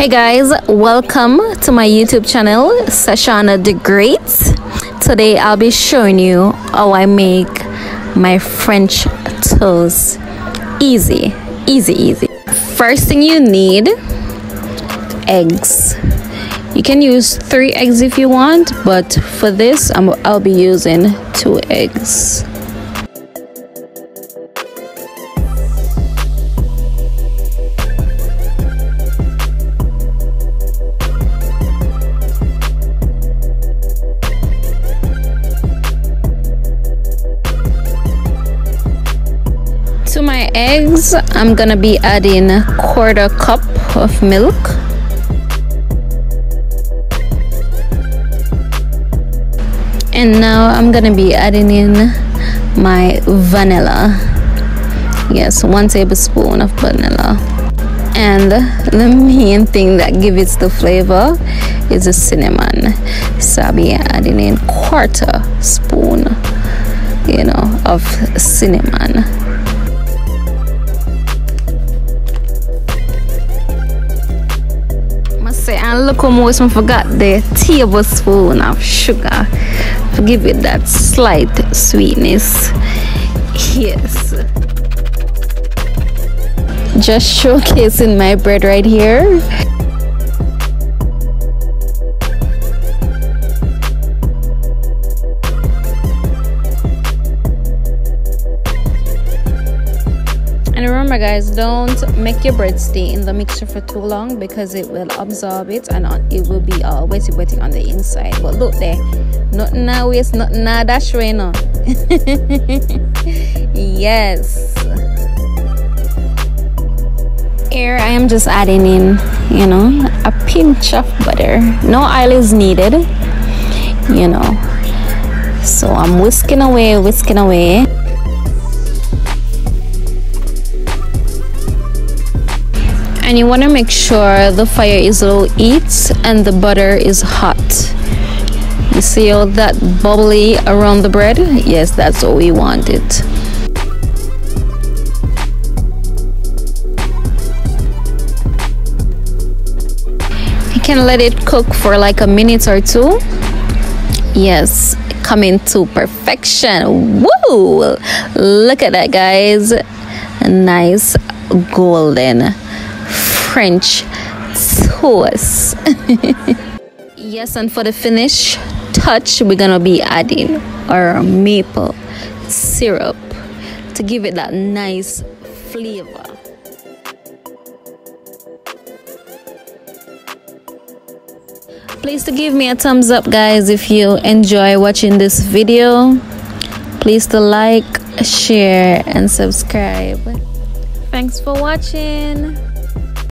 Hey guys, welcome to my YouTube channel, Sashana the Great. Today I'll be showing you how I make my French toast. Easy. First thing you need, eggs. You can use 3 eggs if you want, but for this I'll be using 2 eggs. To my eggs, I'm gonna be adding 1/4 cup of milk. And now I'm gonna be adding in my vanilla. Yes, 1 tablespoon of vanilla. And the main thing that gives it the flavor is the cinnamon. So I'll be adding in 1/4 spoon, of cinnamon. And look almost I forgot the tablespoon of sugar to give it that slight sweetness. Yes, just showcasing my bread right here. And remember guys, don't make your bread stay in the mixture for too long because it will absorb it and it will be all wetty on the inside. But look there, nothing now waste, nothing now dash right now. Yes. Here I am just adding in, a pinch of butter. No oil is needed, So I'm whisking away. And you want to make sure the fire is low heat and the butter is hot. You see all that bubbly around the bread? Yes, that's what we want it. You can let it cook for like a minute or 2. Yes, coming to perfection. Woo! Look at that, guys. A nice golden French toast. Yes, and for the finish touch, we're gonna be adding our maple syrup to give it that nice flavor. Please to give me a thumbs up guys if you enjoy watching this video. Please to like, share and subscribe. Thanks for watching.